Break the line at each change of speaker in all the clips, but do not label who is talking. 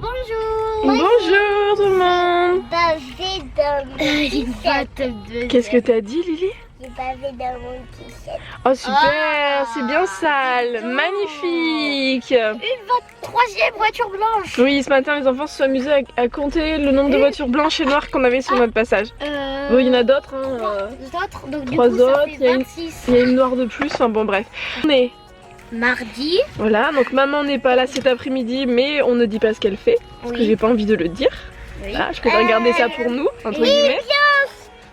Bonjour.
Bonjour tout le monde. Qu'est-ce que t'as dit, Lily?
J'ai bavé dans mon t-shirt.
Oh super, c'est bien sale, magnifique.
Une troisième voiture blanche.
Oui, ce matin les enfants se sont amusés à compter le nombre de voitures blanches et noires qu'on avait sur notre passage. Bon, il y en a d'autres, hein,
D'autres, donc
trois
du coup,
autres,
ça fait
il y a
26.
une noire de plus, enfin bon bref. On est
Mardi.
voilà, donc maman n'est pas là cet après-midi, mais on ne dit pas ce qu'elle fait, parce que
Oui.
j'ai pas envie de le dire.
Oui.
Là, je préfère garder ça pour nous, entre guillemets.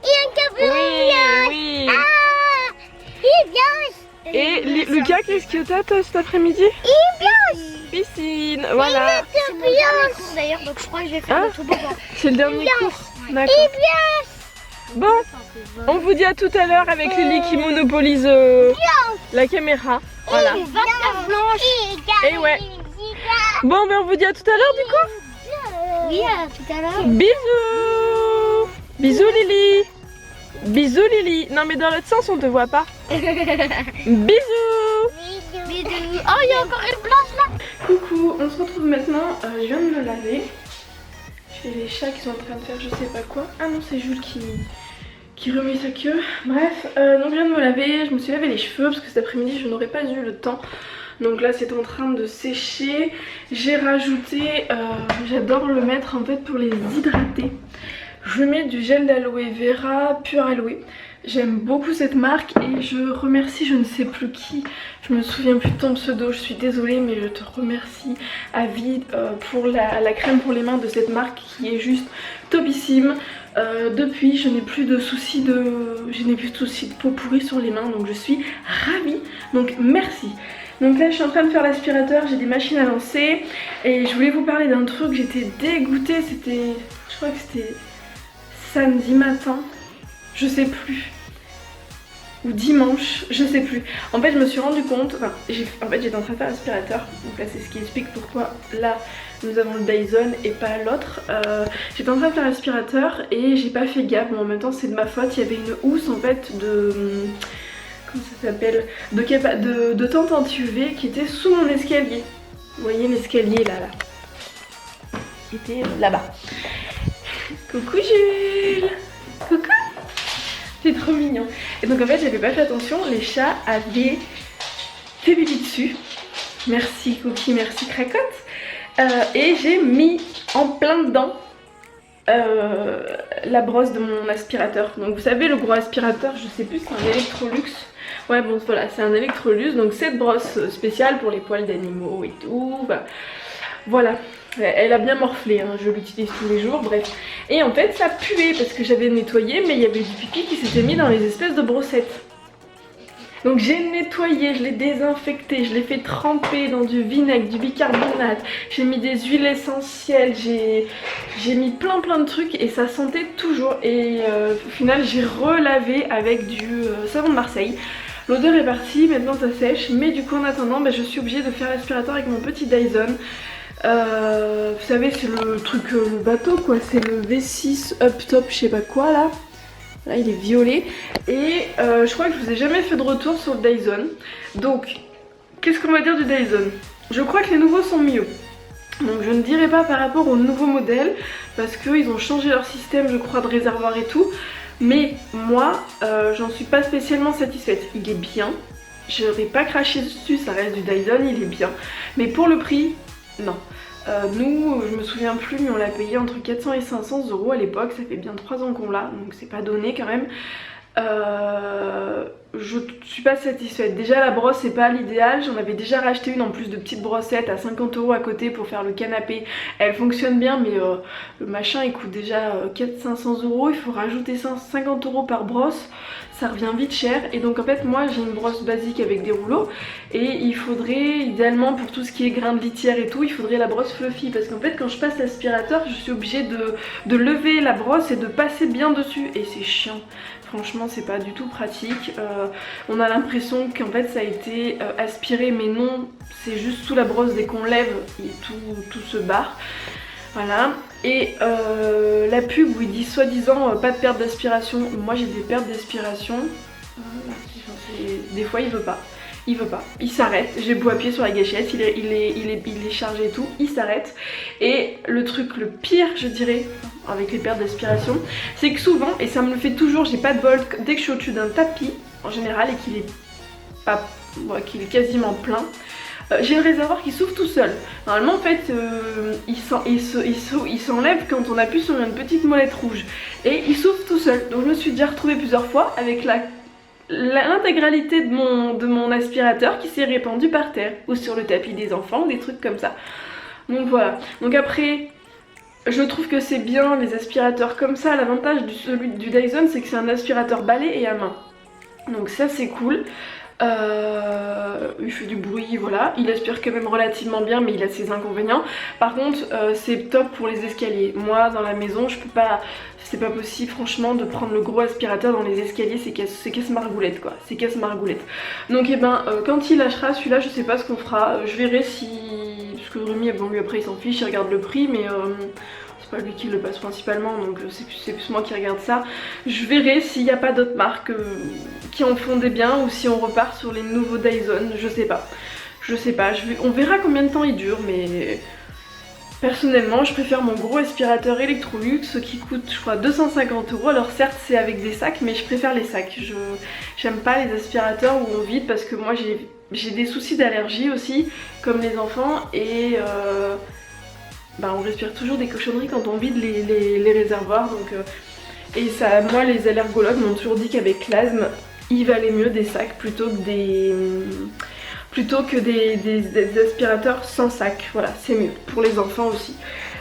Il y a un camion.
Oui, oui.
Ah, il vient.
Et Lucas, qu'est-ce que t'as toi cet après-midi? Piscine, voilà.
C'est mon dernier cours d'ailleurs, donc je crois que je vais faire
Hein
le toboggan.
C'est le dernier cours. D'accord. Bon, on vous dit à tout à l'heure avec Lily qui monopolise la caméra. Voilà.
29 blanches.
Et ouais. Bon, ben on vous dit à tout à l'heure du coup.
Oui, à tout à l'heure.
Bisous. Bisous Lily. Bisous Lily. Non mais dans l'autre sens on te voit pas. Bisous.
Bisous. Oh, il y a encore une blanche là.
Coucou, on se retrouve maintenant. Je viens de me laver. J'ai les chats qui sont en train de faire je sais pas quoi. Ah non, c'est Jules qui remet sa queue. Bref, donc je viens de me laver. Je me suis lavé les cheveux parce que cet après-midi je n'aurais pas eu le temps. Donc là c'est en train de sécher. J'ai rajouté, j'adore le mettre en fait pour les hydrater. Je mets du gel d'aloe vera pur aloe. J'aime beaucoup cette marque et je remercie je ne sais plus qui. Je me souviens plus de ton pseudo, je suis désolée mais je te remercie à vie pour la crème pour les mains de cette marque qui est juste topissime. Depuis je n'ai plus de soucis de peau pourrie sur les mains, donc je suis ravie. Donc merci. Donc là je suis en train de faire l'aspirateur, j'ai des machines à lancer et je voulais vous parler d'un truc, j'étais dégoûtée, je crois que c'était samedi matin, je sais plus, ou dimanche, je sais plus. En fait je me suis rendu compte, j'étais en train de faire l'aspirateur, donc là c'est ce qui explique pourquoi là nous avons le Dyson et pas l'autre. J'étais en train de faire l'aspirateur et j'ai pas fait gaffe, mais en même temps c'est de ma faute, il y avait une housse en fait de... comment ça s'appelle, de tente en UV qui était sous mon escalier. Vous voyez l'escalier là, qui était là-bas. Coucou Jules. Coucou. C'est trop mignon. Et donc en fait j'avais pas fait attention, les chats avaient fait pipi dessus. Merci Cookie, merci Cracotte. Et j'ai mis en plein dedans la brosse de mon aspirateur. Donc vous savez le gros aspirateur, je sais plus, c'est un Electrolux. Ouais bon voilà, c'est un Electrolux, donc cette brosse spéciale pour les poils d'animaux et tout. Voilà, elle a bien morflé, hein. Je l'utilise tous les jours, bref. Et en fait ça puait parce que j'avais nettoyé mais il y avait du pipi qui s'était mis dans les espèces de brossettes. Donc j'ai nettoyé, je l'ai désinfecté, je l'ai fait tremper dans du vinaigre, du bicarbonate, j'ai mis des huiles essentielles, j'ai mis plein de trucs et ça sentait toujours. Et au final j'ai relavé avec du savon de Marseille. L'odeur est partie, maintenant ça sèche, mais du coup en attendant je suis obligée de faire l'aspirateur avec mon petit Dyson. Vous savez c'est le truc, le bateau quoi, c'est le V6 Up Top je sais pas quoi là. Là il est violet et je crois que je vous ai jamais fait de retour sur le Dyson. Donc qu'est-ce qu'on va dire du Dyson? Je crois que les nouveaux sont mieux. Donc je ne dirai pas par rapport aux nouveaux modèles parce qu'ils ont changé leur système je crois de réservoir et tout. Mais moi j'en suis pas spécialement satisfaite. Il est bien, je vais pas cracher dessus, ça reste du Dyson, il est bien. Mais pour le prix, non. Nous, je me souviens plus, mais on l'a payé entre 400 et 500 euros à l'époque, ça fait bien 3 ans qu'on l'a, donc c'est pas donné quand même. Je suis pas satisfaite. Déjà la brosse c'est pas l'idéal, j'en avais déjà racheté une en plus de petites brossettes à 50 euros à côté pour faire le canapé. Elle fonctionne bien mais le machin il coûte déjà 400-500 euros, il faut rajouter 50 euros par brosse. Ça revient vite cher et donc en fait moi j'ai une brosse basique avec des rouleaux et il faudrait idéalement pour tout ce qui est grains de litière et tout il faudrait la brosse fluffy parce qu'en fait quand je passe l'aspirateur je suis obligée de lever la brosse et de passer bien dessus et c'est chiant. Franchement c'est pas du tout pratique, on a l'impression qu'en fait ça a été aspiré mais non, c'est juste sous la brosse dès qu'on lève et tout se barre. Voilà, et la pub où il dit soi-disant pas de perte d'aspiration, moi j'ai des pertes d'aspiration, des fois il veut pas. il veut pas, il s'arrête. J'ai beau appuyer sur la gâchette, il est chargé et tout, il s'arrête. Et le truc le pire, je dirais, avec les pertes d'aspiration, c'est que souvent, et ça me le fait toujours, j'ai pas de bol, dès que je suis au-dessus d'un tapis, en général, et qu'il est quasiment plein, j'ai le réservoir qui s'ouvre tout seul. Normalement en fait il s'enlève quand on appuie sur une petite molette rouge. Et il s'ouvre tout seul. Donc je me suis déjà retrouvée plusieurs fois avec l'intégralité de mon aspirateur qui s'est répandu par terre. Ou sur le tapis des enfants, ou des trucs comme ça. Donc voilà. Donc après, je trouve que c'est bien les aspirateurs comme ça. L'avantage du Dyson, c'est que c'est un aspirateur balai et à main. Donc ça c'est cool. Il fait du bruit, voilà. Il aspire quand même relativement bien, mais il a ses inconvénients. Par contre, c'est top pour les escaliers. Moi, dans la maison, je peux pas. C'est pas possible, franchement, de prendre le gros aspirateur dans les escaliers. C'est casse-margoulette, quoi. C'est casse-margoulette. Donc, quand il lâchera celui-là, je sais pas ce qu'on fera. Je verrai si. Parce que Rémi, bon, lui après, il s'en fiche, il regarde le prix, mais. C'est pas lui qui le passe principalement, donc c'est plus moi qui regarde ça. Je verrai s'il n'y a pas d'autres marques qui en font des biens ou si on repart sur les nouveaux Dyson, je sais pas. On verra combien de temps il dure, mais personnellement je préfère mon gros aspirateur Electrolux qui coûte je crois 250 €. Alors certes c'est avec des sacs, mais je préfère les sacs. J'aime pas les aspirateurs où on vide parce que moi j'ai des soucis d'allergie aussi, comme les enfants, et on respire toujours des cochonneries quand on vide les réservoirs. Donc, et ça, moi les allergologues m'ont toujours dit qu'avec l'asthme il valait mieux des sacs plutôt que des aspirateurs sans sac. Voilà, c'est mieux pour les enfants aussi.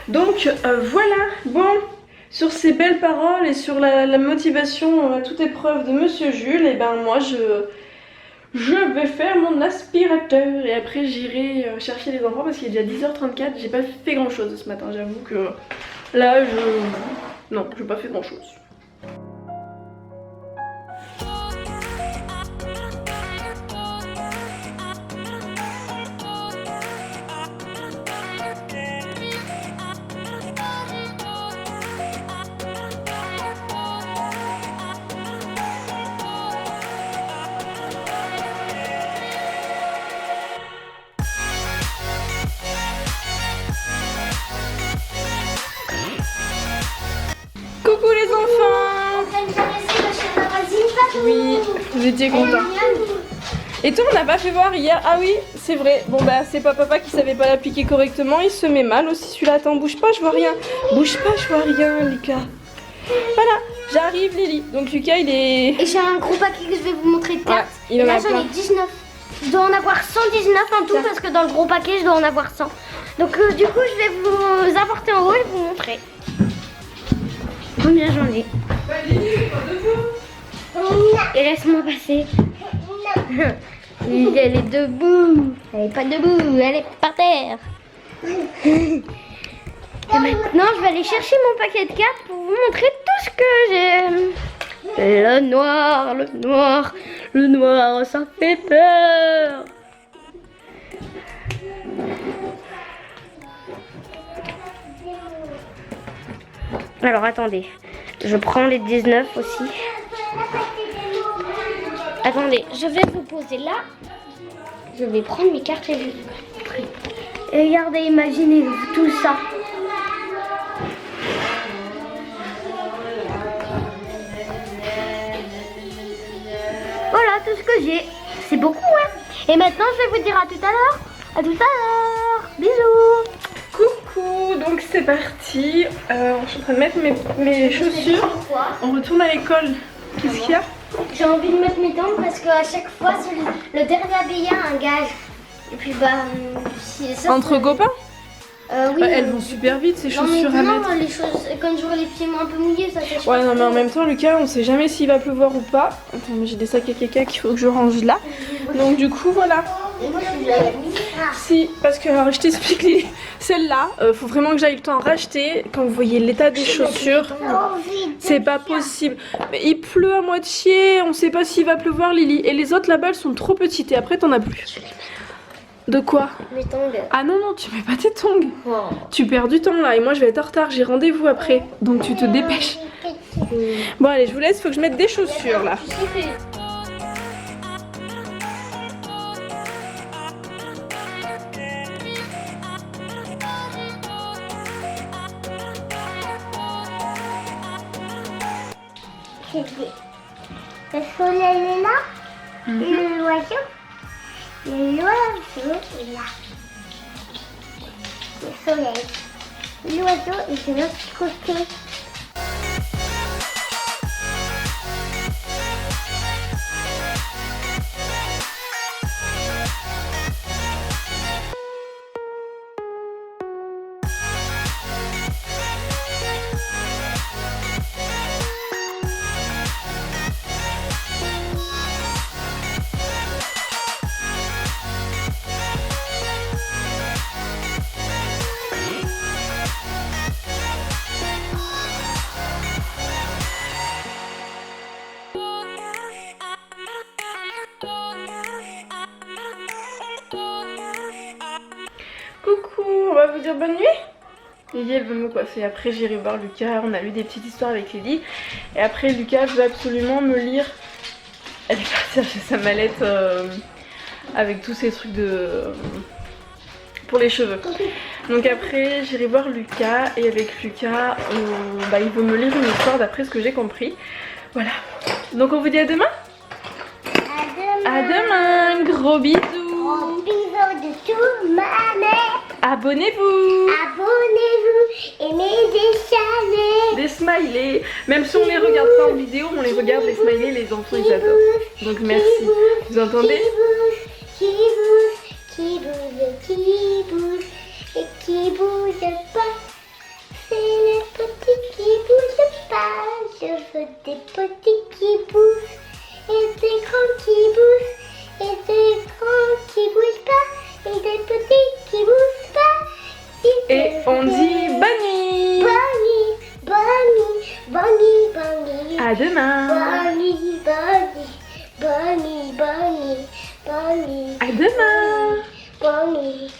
Donc voilà, bon, sur ces belles paroles et sur la motivation à toute épreuve de Monsieur Jules, et moi je vais faire mon aspirateur et après j'irai chercher les enfants parce qu'il est déjà 10h34. J'ai pas fait grand chose ce matin, j'avoue que là non, j'ai pas fait grand chose. Coucou les enfants! Oui, vous étiez contents. Et toi on n'a pas fait voir hier? Ah oui, c'est vrai. Bon c'est pas papa qui savait pas l'appliquer correctement. Il se met mal aussi celui-là. Attends, bouge pas, je vois rien. Bouge pas, je vois rien, Lucas. Voilà, j'arrive Lily. Donc Lucas il est...
Et j'ai un gros paquet que je vais vous montrer de cartes.
Ouais, il en
là
a
j'en
plein.
ai 19. Je dois en avoir 119 en tout parce que dans le gros paquet je dois en avoir 100. Donc du coup je vais vous apporter en haut et vous montrer combien j'en ai. Et laisse-moi passer. Elle est debout. Elle est pas debout, elle est par terre. Et maintenant je vais aller chercher mon paquet de cartes pour vous montrer tout ce que j'ai. Le noir, le noir, le noir, ça fait peur. Alors attendez, je prends les 19 aussi. Attendez, je vais vous poser là. Je vais prendre mes cartes et vous montrer. Et regardez, imaginez-vous tout ça. Voilà tout ce que j'ai. C'est beaucoup, hein. Et maintenant, je vais vous dire à tout à l'heure. À tout à l'heure. Bisous.
Coucou, donc c'est parti. Je suis en train de mettre mes chaussures. On retourne à l'école. Qu'est-ce qu'il y a?
J'ai envie de mettre mes temps parce qu'à chaque fois, c'est le dernier habillé a un gage. Et puis si ça,
Entre copains?
Oui.
Elles vont super vite ces
Non,
chaussures
mais
à
non,
mettre.
les choses, quand j'aurai les pieds un peu mouillés, ça sèche.
Ouais, non, mais en même temps, Lucas, on sait jamais s'il va pleuvoir ou pas. Attends, mais j'ai des sacs à caca qu'il faut que je range là. Donc, du coup, voilà.
Et moi, je l'avais mis.
Si, parce que, alors, je t'explique, Lily, celle-là, faut vraiment que j'aille le temps racheter. Quand vous voyez l'état des chaussures, c'est pas possible. Mais il pleut à moitié, on sait pas s'il va pleuvoir, Lily. Et les autres là-bas, elles sont trop petites et après, t'en as plus. De quoi?
Mes tongs.
Ah non, non, tu mets pas tes tongs.
Oh.
Tu perds du temps là et moi je vais être en retard, j'ai rendez-vous après. Donc tu te dépêches. Bon allez, je vous laisse, faut que je mette des chaussures là.
Le soleil est là. Et l'oiseau est là. Le soleil. L'oiseau est de l'autre côté.
Coucou, on va vous dire bonne nuit. Lily elle veut me coiffer, après j'irai voir Lucas, on a lu des petites histoires avec Lily. Et après Lucas veut absolument me lire. Elle est partie chercher sa mallette avec tous ces trucs de... pour les cheveux. Donc après j'irai voir Lucas et avec Lucas il veut me lire une histoire d'après ce que j'ai compris. Voilà. Donc on vous dit à demain. À demain, gros bisous.
Gros bisous de tout ma mère.
Abonnez-vous.
Abonnez-vous, aimez des chalets.
Des smileys. Même si on les regarde pas en vidéo, on les regarde les smileys, les enfants ils adorent. Donc merci. Vous entendez?
Qui bouge et qui bouge pas. C'est les petits qui bougent pas. Je veux des petits qui bougent et des grands qui bougent et des grands qui bougent pas et des petits qui bougent pas.
Et on dit bonne nuit.
Bonne nuit.
À demain.
Bonne nuit.
À demain.
Bonne nuit.